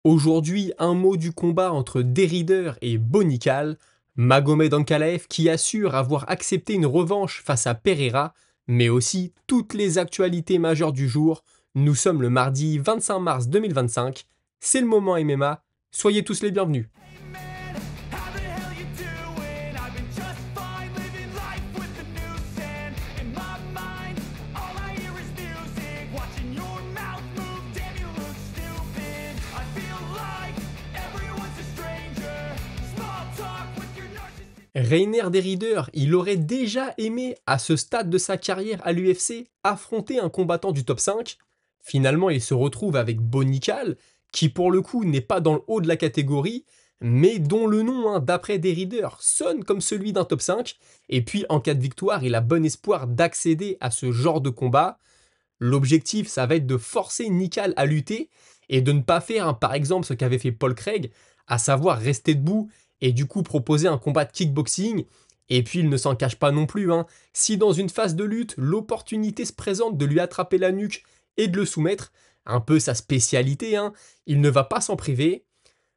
Aujourd'hui, un mot du combat entre Derrider et Bonical, Magomed Ankalaev qui assure avoir accepté une revanche face à Pereira, mais aussi toutes les actualités majeures du jour. Nous sommes le mardi 25 mars 2025, c'est le moment MMA, soyez tous les bienvenus. How the hell you doing? I've been just fine living life with the news and in my mind all I hear is music. Watching your mouth move, damn you look stupid. I feel like everyone's a stranger. Small talk with your narcissist. Reiner Derrider, il aurait déjà aimé, à ce stade de sa carrière à l'UFC, affronter un combattant du top 5. Finalement, il se retrouve avec Bonical, qui pour le coup n'est pas dans le haut de la catégorie, mais dont le nom, d'après Derrider, sonne comme celui d'un top 5. Et puis, en cas de victoire, il a bon espoir d'accéder à ce genre de combat. L'objectif, ça va être de forcer Nikal à lutter et de ne pas faire, par exemple, ce qu'avait fait Paul Craig, à savoir rester debout et du coup proposer un combat de kickboxing. Et puis il ne s'en cache pas non plus, hein. Si dans une phase de lutte, l'opportunité se présente de lui attraper la nuque et de le soumettre, un peu sa spécialité, hein, il ne va pas s'en priver.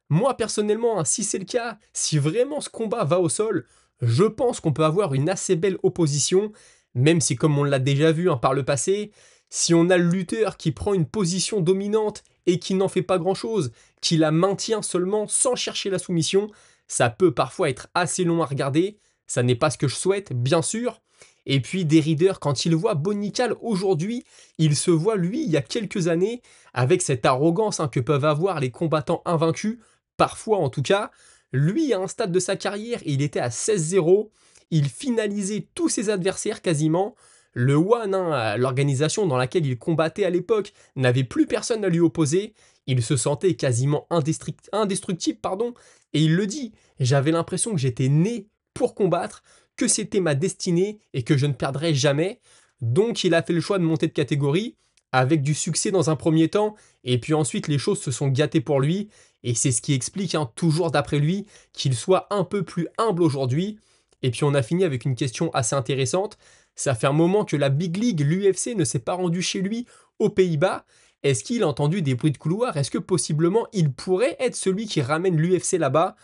Moi personnellement, hein, si c'est le cas, si vraiment ce combat va au sol, je pense qu'on peut avoir une assez belle opposition, même si comme on l'a déjà vu, hein, par le passé, si on a le lutteur qui prend une position dominante et qui n'en fait pas grand-chose, qui la maintient seulement sans chercher la soumission, ça peut parfois être assez long à regarder. Ça n'est pas ce que je souhaite, bien sûr. Et puis Derrider, quand il voit Bonical aujourd'hui, il se voit lui il y a quelques années avec cette arrogance, hein, que peuvent avoir les combattants invaincus, parfois en tout cas. Lui, à un stade de sa carrière, il était à 16-0, il finalisait tous ses adversaires quasiment. Le One, hein, l'organisation dans laquelle il combattait à l'époque, n'avait plus personne à lui opposer. Il se sentait quasiment indestructible, pardon, et il le dit, j'avais l'impression que j'étais né pour combattre, que c'était ma destinée et que je ne perdrais jamais. Donc il a fait le choix de monter de catégorie, avec du succès dans un premier temps, et puis ensuite les choses se sont gâtées pour lui, et c'est ce qui explique, hein, toujours d'après lui, qu'il soit un peu plus humble aujourd'hui. Et puis on a fini avec une question assez intéressante. Ça fait un moment que la Big League, l'UFC, ne s'est pas rendu chez lui aux Pays-Bas. Est-ce qu'il a entendu des bruits de couloir? Est-ce que possiblement il pourrait être celui qui ramène l'UFC là-bas?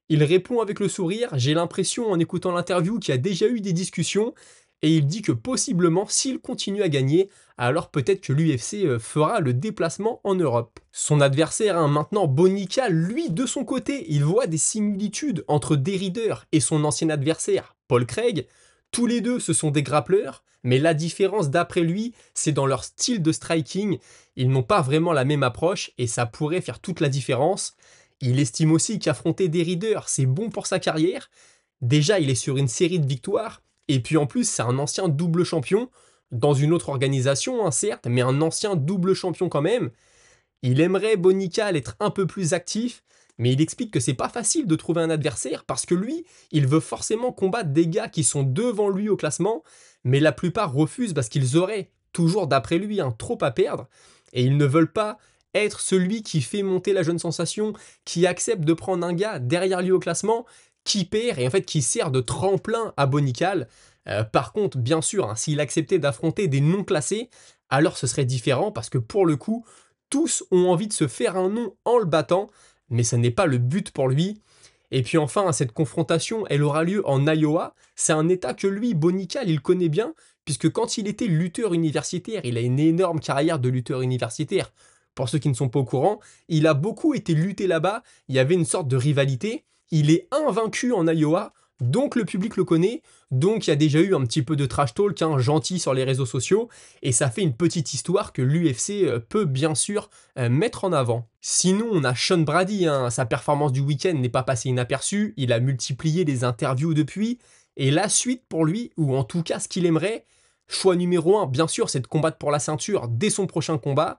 Il répond avec le sourire, j'ai l'impression en écoutant l'interview qu'il y a déjà eu des discussions, et il dit que possiblement, s'il continue à gagner, alors peut-être que l'UFC fera le déplacement en Europe. Son adversaire, hein, maintenant Bonica, lui de son côté, il voit des similitudes entre Derrider et son ancien adversaire, Paul Craig. Tous les deux, ce sont des grappleurs, mais la différence d'après lui, c'est dans leur style de striking. Ils n'ont pas vraiment la même approche, et ça pourrait faire toute la différence. Il estime aussi qu'affronter Derrider, c'est bon pour sa carrière. Déjà, il est sur une série de victoires, et puis en plus, c'est un ancien double champion, dans une autre organisation, hein, certes, mais un ancien double champion quand même. Il aimerait Bonical être un peu plus actif, mais il explique que c'est pas facile de trouver un adversaire, parce que lui, il veut forcément combattre des gars qui sont devant lui au classement, mais la plupart refusent parce qu'ils auraient, toujours d'après lui, trop à perdre, et ils ne veulent pas être celui qui fait monter la jeune sensation, qui accepte de prendre un gars derrière lui au classement, qui perd et en fait qui sert de tremplin à Bonical. Par contre, bien sûr, hein, s'il acceptait d'affronter des non classés, alors ce serait différent parce que pour le coup, tous ont envie de se faire un nom en le battant, mais ça n'est pas le but pour lui. Et puis enfin, cette confrontation, elle aura lieu en Iowa. C'est un état que lui, Bonical, il connaît bien, puisque quand il était lutteur universitaire, il a une énorme carrière de lutteur universitaire. Pour ceux qui ne sont pas au courant, il a beaucoup été lutté là-bas, il y avait une sorte de rivalité. Il est invaincu en Iowa, donc le public le connaît, donc il y a déjà eu un petit peu de trash talk, hein, gentil sur les réseaux sociaux, et ça fait une petite histoire que l'UFC peut bien sûr mettre en avant. Sinon, on a Sean Brady, hein, sa performance du week-end n'est pas passée inaperçue, il a multiplié les interviews depuis, et la suite pour lui, ou en tout cas ce qu'il aimerait, choix numéro 1, bien sûr, c'est de combattre pour la ceinture dès son prochain combat.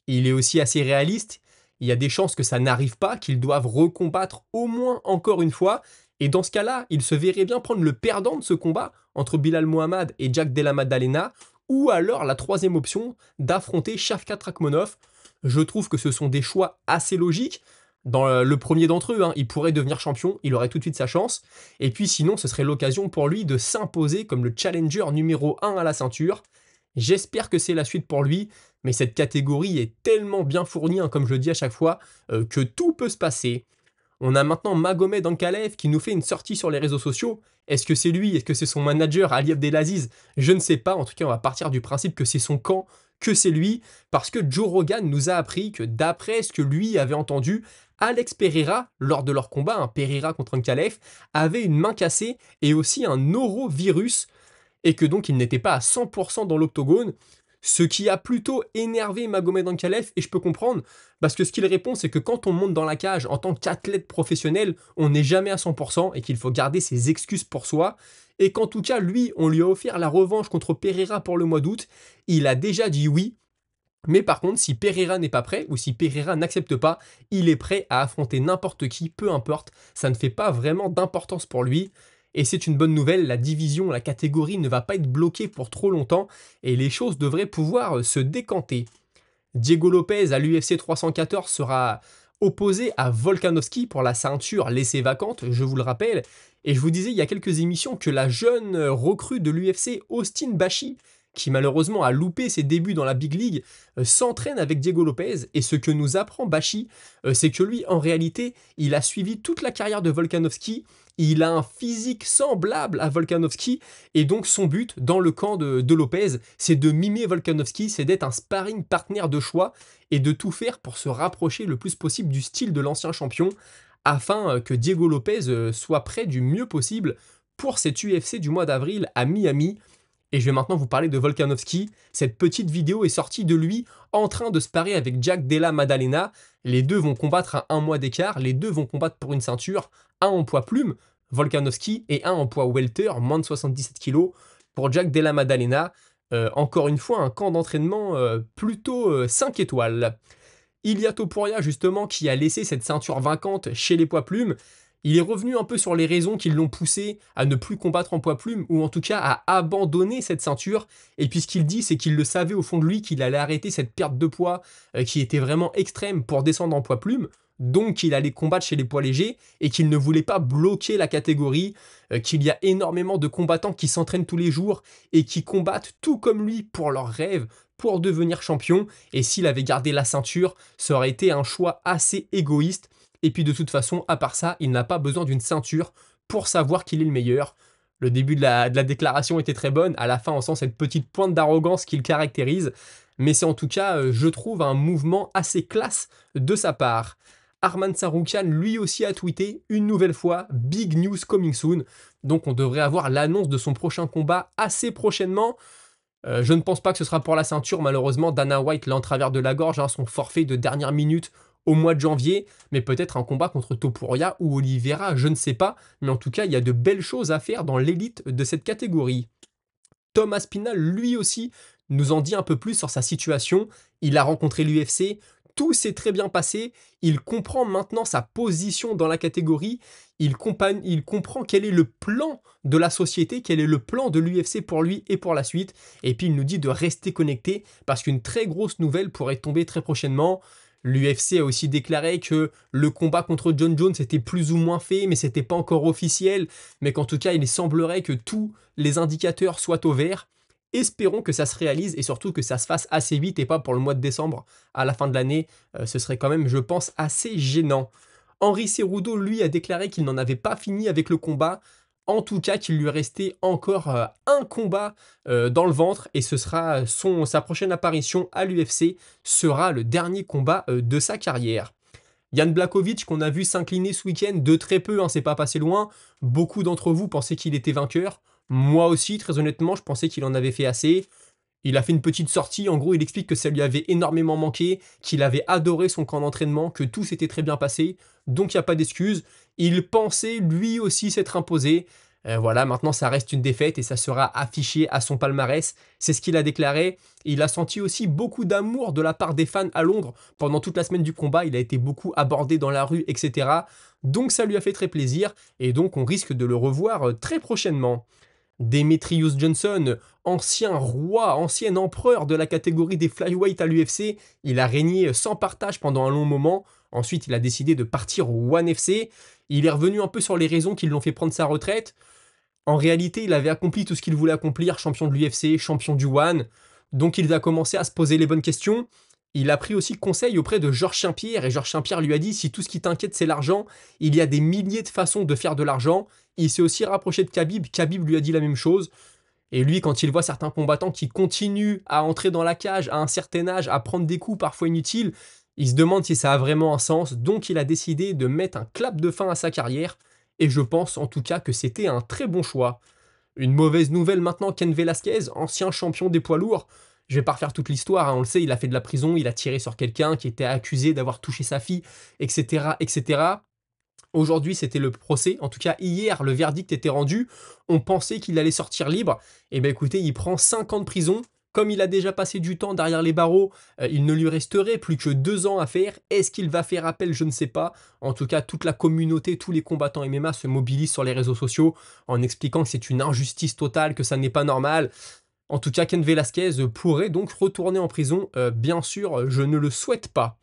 Il est aussi assez réaliste, il y a des chances que ça n'arrive pas, qu'ils doivent recombattre au moins encore une fois, et dans ce cas-là, il se verrait bien prendre le perdant de ce combat entre Bilal Mohamed et Jack Della Maddalena, ou alors la troisième option d'affronter Shavkat Rakhmonov. Je trouve que ce sont des choix assez logiques. Dans le premier d'entre eux, hein, il pourrait devenir champion, il aurait tout de suite sa chance. Et puis sinon, ce serait l'occasion pour lui de s'imposer comme le challenger numéro 1 à la ceinture. J'espère que c'est la suite pour lui, mais cette catégorie est tellement bien fournie, hein, comme je le dis à chaque fois, que tout peut se passer. On a maintenant Magomed Ankalaev qui nous fait une sortie sur les réseaux sociaux. Est-ce que c'est lui? Est-ce que c'est son manager Ali Abdelaziz? Je ne sais pas. En tout cas, on va partir du principe que c'est son camp, que c'est lui, parce que Joe Rogan nous a appris que d'après ce que lui avait entendu, Alex Pereira, lors de leur combat, un Pereira contre Ankalaev, avait une main cassée et aussi un norovirus, et que donc il n'était pas à 100% dans l'octogone, ce qui a plutôt énervé Magomed Ankalaev, et je peux comprendre, parce que ce qu'il répond, c'est que quand on monte dans la cage en tant qu'athlète professionnel, on n'est jamais à 100% et qu'il faut garder ses excuses pour soi, et qu'en tout cas, lui, on lui a offert la revanche contre Pereira pour le mois d'août, il a déjà dit oui, mais par contre, si Pereira n'est pas prêt, ou si Pereira n'accepte pas, il est prêt à affronter n'importe qui, peu importe, ça ne fait pas vraiment d'importance pour lui, et c'est une bonne nouvelle, la division, la catégorie ne va pas être bloquée pour trop longtemps, et les choses devraient pouvoir se décanter. Diego Lopez à l'UFC 314 sera opposé à Volkanovski pour la ceinture laissée vacante, je vous le rappelle, et je vous disais il y a quelques émissions que la jeune recrue de l'UFC, Austin Bashi, qui malheureusement a loupé ses débuts dans la Big League, s'entraîne avec Diego Lopez, et ce que nous apprend Bashi, c'est que lui, en réalité, il a suivi toute la carrière de Volkanovski, il a un physique semblable à Volkanovski, et donc son but dans le camp de Lopez, c'est de mimer Volkanovski, c'est d'être un sparring partner de choix, et de tout faire pour se rapprocher le plus possible du style de l'ancien champion, afin que Diego Lopez soit prêt du mieux possible pour cet UFC du mois d'avril à Miami. Et je vais maintenant vous parler de Volkanovski. Cette petite vidéo est sortie de lui en train de sparer avec Jack Della Maddalena. Les deux vont combattre à un mois d'écart. Les deux vont combattre pour une ceinture. Un en poids plume, Volkanovski, et un en poids welter, moins de 77 kg, pour Jack Della Maddalena. Encore une fois, un camp d'entraînement plutôt 5 étoiles. Ilia Topuria, justement, qui a laissé cette ceinture vacante chez les poids plumes, il est revenu un peu sur les raisons qui l'ont poussé à ne plus combattre en poids plume, ou en tout cas à abandonner cette ceinture. Et puis ce qu'il dit, c'est qu'il le savait au fond de lui qu'il allait arrêter cette perte de poids qui était vraiment extrême pour descendre en poids plume. Donc qu'il allait combattre chez les poids légers et qu'il ne voulait pas bloquer la catégorie, qu'il y a énormément de combattants qui s'entraînent tous les jours et qui combattent tout comme lui pour leurs rêves, pour devenir champion. Et s'il avait gardé la ceinture, ça aurait été un choix assez égoïste. Et puis de toute façon, à part ça, il n'a pas besoin d'une ceinture pour savoir qu'il est le meilleur. Le début de la déclaration était très bonne, à la fin on sent cette petite pointe d'arrogance qui le caractérise, mais c'est en tout cas, je trouve, un mouvement assez classe de sa part. Arman Tsarukyan lui aussi a tweeté une nouvelle fois « Big news coming soon », donc on devrait avoir l'annonce de son prochain combat assez prochainement. Je ne pense pas que ce sera pour la ceinture, malheureusement, Dana White l'a en travers de la gorge, hein, son forfait de dernière minute au mois de janvier, mais peut-être un combat contre Topuria ou Oliveira, je ne sais pas, mais en tout cas, il y a de belles choses à faire dans l'élite de cette catégorie. Tom Aspinall, lui aussi, nous en dit un peu plus sur sa situation. Il a rencontré l'UFC, tout s'est très bien passé, il comprend maintenant sa position dans la catégorie, il comprend quel est le plan de la société, quel est le plan de l'UFC pour lui et pour la suite, et puis il nous dit de rester connecté, parce qu'une très grosse nouvelle pourrait tomber très prochainement. L'UFC a aussi déclaré que le combat contre John Jones était plus ou moins fait, mais c'était pas encore officiel, mais qu'en tout cas il semblerait que tous les indicateurs soient au vert. Espérons que ça se réalise et surtout que ça se fasse assez vite et pas pour le mois de décembre à la fin de l'année. Ce serait quand même, je pense, assez gênant. Henry Cerudo, lui, a déclaré qu'il n'en avait pas fini avec le combat. En tout cas, qu'il lui restait encore un combat dans le ventre et ce sera sa prochaine apparition à l'UFC sera le dernier combat de sa carrière. Jan Blachowicz, qu'on a vu s'incliner ce week-end de très peu, hein, c'est pas passé loin. Beaucoup d'entre vous pensaient qu'il était vainqueur. Moi aussi, très honnêtement, je pensais qu'il en avait fait assez. Il a fait une petite sortie, en gros il explique que ça lui avait énormément manqué, qu'il avait adoré son camp d'entraînement, que tout s'était très bien passé, donc il n'y a pas d'excuse. Il pensait lui aussi s'être imposé. Voilà, maintenant ça reste une défaite et ça sera affiché à son palmarès. C'est ce qu'il a déclaré. Il a senti aussi beaucoup d'amour de la part des fans à Londres pendant toute la semaine du combat. Il a été beaucoup abordé dans la rue, etc. Donc ça lui a fait très plaisir et donc on risque de le revoir très prochainement. Demetrius Johnson, ancien roi, ancien empereur de la catégorie des flyweight à l'UFC, il a régné sans partage pendant un long moment. Ensuite, il a décidé de partir au ONE FC. Il est revenu un peu sur les raisons qui l'ont fait prendre sa retraite. En réalité, il avait accompli tout ce qu'il voulait accomplir, champion de l'UFC, champion du ONE. Donc il a commencé à se poser les bonnes questions. Il a pris aussi conseil auprès de Georges Saint-Pierre et Georges Saint-Pierre lui a dit si tout ce qui t'inquiète c'est l'argent, il y a des milliers de façons de faire de l'argent. Il s'est aussi rapproché de Khabib, Khabib lui a dit la même chose. Et lui, quand il voit certains combattants qui continuent à entrer dans la cage à un certain âge, à prendre des coups parfois inutiles, il se demande si ça a vraiment un sens. Donc il a décidé de mettre un clap de fin à sa carrière. Et je pense en tout cas que c'était un très bon choix. Une mauvaise nouvelle maintenant, Ken Velasquez, ancien champion des poids lourds. Je vais pas refaire toute l'histoire, hein, on le sait, il a fait de la prison, il a tiré sur quelqu'un qui était accusé d'avoir touché sa fille, etc., etc. Aujourd'hui, c'était le procès. En tout cas, hier, le verdict était rendu. On pensait qu'il allait sortir libre. Et bien écoutez, il prend 5 ans de prison. Comme il a déjà passé du temps derrière les barreaux, il ne lui resterait plus que 2 ans à faire. Est-ce qu'il va faire appel? Je ne sais pas. En tout cas, toute la communauté, tous les combattants MMA se mobilisent sur les réseaux sociaux en expliquant que c'est une injustice totale, que ça n'est pas normal. En tout cas, Ken Velasquez pourrait donc retourner en prison. Bien sûr, je ne le souhaite pas.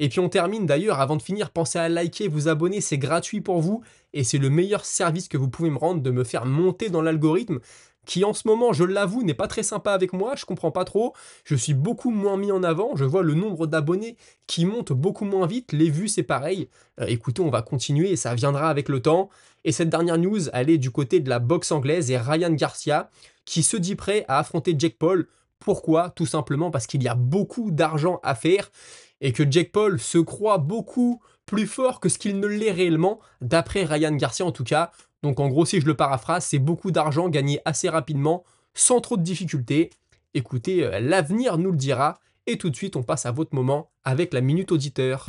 Et puis on termine d'ailleurs, avant de finir, pensez à liker, vous abonner, c'est gratuit pour vous et c'est le meilleur service que vous pouvez me rendre de me faire monter dans l'algorithme qui en ce moment, je l'avoue, n'est pas très sympa avec moi, je comprends pas trop, je suis beaucoup moins mis en avant, je vois le nombre d'abonnés qui monte beaucoup moins vite, les vues c'est pareil. Écoutez, on va continuer et ça viendra avec le temps. Et cette dernière news, elle est du côté de la boxe anglaise et Ryan Garcia qui se dit prêt à affronter Jake Paul. Pourquoi? Tout simplement parce qu'il y a beaucoup d'argent à faire et que Jake Paul se croit beaucoup plus fort que ce qu'il ne l'est réellement, d'après Ryan Garcia en tout cas. Donc en gros, si je le paraphrase, c'est beaucoup d'argent gagné assez rapidement, sans trop de difficultés. Écoutez, l'avenir nous le dira. Et tout de suite, on passe à votre moment avec la Minute Auditeur.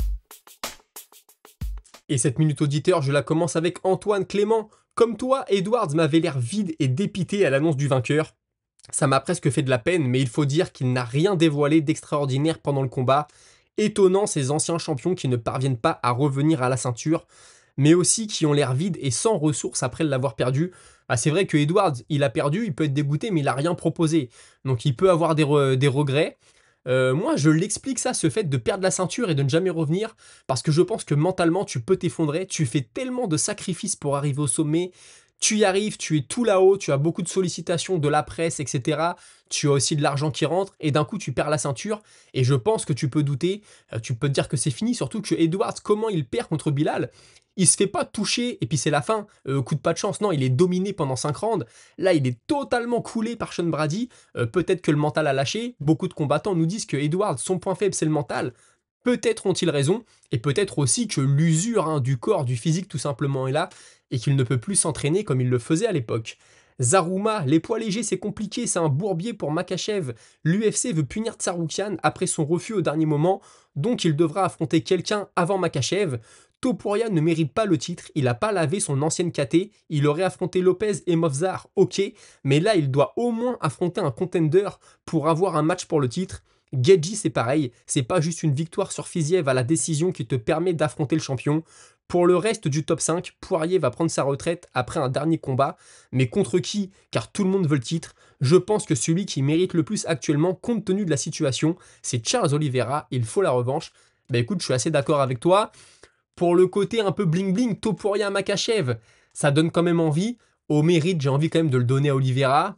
Et cette Minute Auditeur, je la commence avec Antoine Clément. Comme toi, Edwards m'avait l'air vide et dépité à l'annonce du vainqueur. Ça m'a presque fait de la peine, mais il faut dire qu'il n'a rien dévoilé d'extraordinaire pendant le combat. Étonnant ces anciens champions qui ne parviennent pas à revenir à la ceinture, mais aussi qui ont l'air vides et sans ressources après l'avoir perdu. Ah, c'est vrai que Edwards, il a perdu, il peut être dégoûté, mais il n'a rien proposé. Donc il peut avoir des regrets. Moi, je l'explique ça, ce fait de perdre la ceinture et de ne jamais revenir, parce que je pense que mentalement, tu peux t'effondrer. Tu fais tellement de sacrifices pour arriver au sommet. Tu y arrives, tu es tout là-haut, tu as beaucoup de sollicitations de la presse, etc. Tu as aussi de l'argent qui rentre, et d'un coup, tu perds la ceinture. Et je pense que tu peux douter, tu peux te dire que c'est fini, surtout que Edwards, comment il perd contre Bilal? Il se fait pas toucher, et puis c'est la fin, coup de pas de chance, non, il est dominé pendant 5 rounds. Là, il est totalement coulé par Sean Brady. Peut-être que le mental a lâché. Beaucoup de combattants nous disent que Edwards, son point faible, c'est le mental. Peut-être ont-ils raison, et peut-être aussi que l'usure du corps, du physique tout simplement est là, et qu'il ne peut plus s'entraîner comme il le faisait à l'époque. Zarouma, les poids légers c'est compliqué, c'est un bourbier pour Makhachev. L'UFC veut punir Tsarukyan après son refus au dernier moment, donc il devra affronter quelqu'un avant Makhachev. Topuria ne mérite pas le titre, il n'a pas lavé son ancienne KT, il aurait affronté Lopez et Movzar, ok, mais là il doit au moins affronter un contender pour avoir un match pour le titre. Gedji c'est pareil, c'est pas juste une victoire sur Fiziev à la décision qui te permet d'affronter le champion. Pour le reste du top 5, Poirier va prendre sa retraite après un dernier combat, mais contre qui? Car tout le monde veut le titre. Je pense que celui qui mérite le plus actuellement, compte tenu de la situation, c'est Charles Oliveira, il faut la revanche. Bah écoute, je suis assez d'accord avec toi. Pour le côté un peu bling-bling, Topuria Makhachev, ça donne quand même envie. Au mérite, j'ai envie quand même de le donner à Oliveira.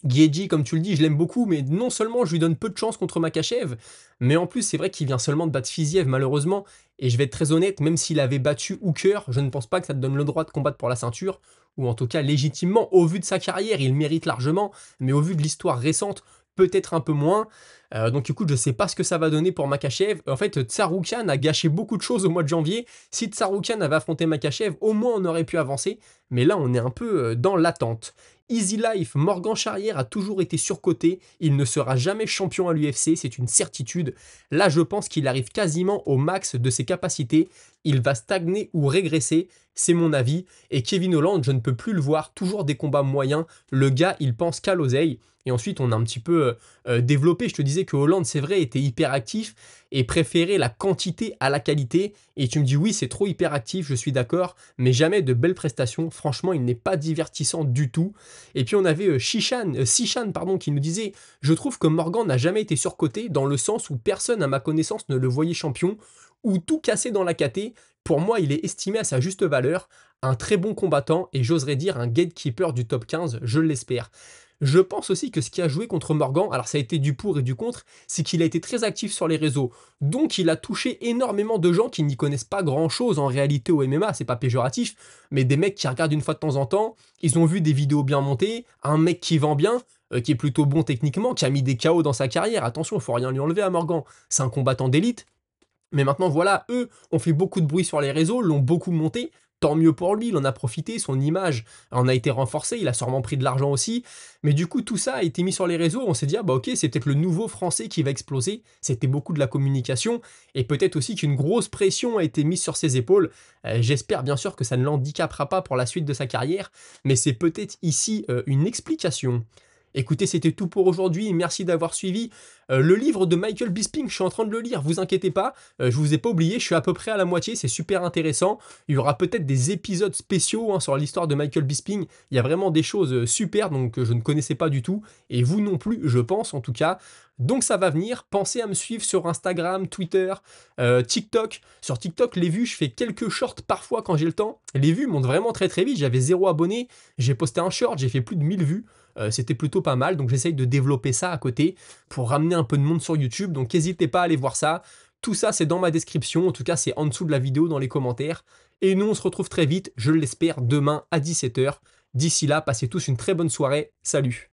Guedji, comme tu le dis, je l'aime beaucoup, mais non seulement je lui donne peu de chance contre Makhachev, mais en plus c'est vrai qu'il vient seulement de battre Fiziev malheureusement, et je vais être très honnête, même s'il avait battu Hooker, je ne pense pas que ça te donne le droit de combattre pour la ceinture, ou en tout cas légitimement, au vu de sa carrière, il mérite largement, mais au vu de l'histoire récente, peut-être un peu moins. Donc écoute, je sais pas ce que ça va donner pour Makhachev. En fait, Tsarukyan a gâché beaucoup de choses au mois de janvier. Si Tsarukyan avait affronté Makhachev, au moins on aurait pu avancer, mais là on est un peu dans l'attente. Easy Life, Morgan Charrière a toujours été surcoté, il ne sera jamais champion à l'UFC, c'est une certitude. Là je pense qu'il arrive quasiment au max de ses capacités, il va stagner ou régresser, c'est mon avis. Et Kevin Holland, je ne peux plus le voir, toujours des combats moyens, le gars il pense qu'à l'oseille. Et ensuite on a un petit peu développé, je te disais que Holland c'est vrai était hyper actif et préférait la quantité à la qualité. Et tu me dis oui c'est trop hyper actif, je suis d'accord, mais jamais de belles prestations, franchement il n'est pas divertissant du tout. Et puis on avait Sishan pardon, qui nous disait « Je trouve que Morgan n'a jamais été surcoté dans le sens où personne à ma connaissance ne le voyait champion ou tout cassé dans la KT. Pour moi il est estimé à sa juste valeur, un très bon combattant et j'oserais dire un gatekeeper du top 15, je l'espère. » Je pense aussi que ce qui a joué contre Morgan, alors ça a été du pour et du contre, c'est qu'il a été très actif sur les réseaux. Donc il a touché énormément de gens qui n'y connaissent pas grand-chose en réalité au MMA, c'est pas péjoratif, mais des mecs qui regardent une fois de temps en temps, ils ont vu des vidéos bien montées, un mec qui vend bien, qui est plutôt bon techniquement, qui a mis des KO dans sa carrière. Attention, faut rien lui enlever à Morgan, c'est un combattant d'élite. Mais maintenant, voilà, eux ont fait beaucoup de bruit sur les réseaux, l'ont beaucoup monté. Tant mieux pour lui, il en a profité, son image en a été renforcée, il a sûrement pris de l'argent aussi. Mais du coup, tout ça a été mis sur les réseaux, on s'est dit, ah bah ok, c'est peut-être le nouveau français qui va exploser. C'était beaucoup de la communication, et peut-être aussi qu'une grosse pression a été mise sur ses épaules. J'espère bien sûr que ça ne l'handicapera pas pour la suite de sa carrière, mais c'est peut-être ici une explication. Écoutez, c'était tout pour aujourd'hui, merci d'avoir suivi. Le livre de Michael Bisping, je suis en train de le lire, vous inquiétez pas, je vous ai pas oublié, je suis à peu près à la moitié, c'est super intéressant. Il y aura peut-être des épisodes spéciaux sur l'histoire de Michael Bisping, il y a vraiment des choses super, donc je ne connaissais pas du tout, et vous non plus, je pense en tout cas. Donc ça va venir, pensez à me suivre sur Instagram, Twitter, TikTok. Sur TikTok, les vues, je fais quelques shorts parfois quand j'ai le temps. Les vues montent vraiment très très vite, j'avais 0 abonnés, j'ai posté un short, j'ai fait plus de 1000 vues. C'était plutôt pas mal, donc j'essaye de développer ça à côté pour ramener un peu de monde sur YouTube, donc n'hésitez pas à aller voir ça. Tout ça, c'est dans ma description, en tout cas, c'est en dessous de la vidéo dans les commentaires. Et nous, on se retrouve très vite, je l'espère, demain à 17 h. D'ici là, passez tous une très bonne soirée. Salut!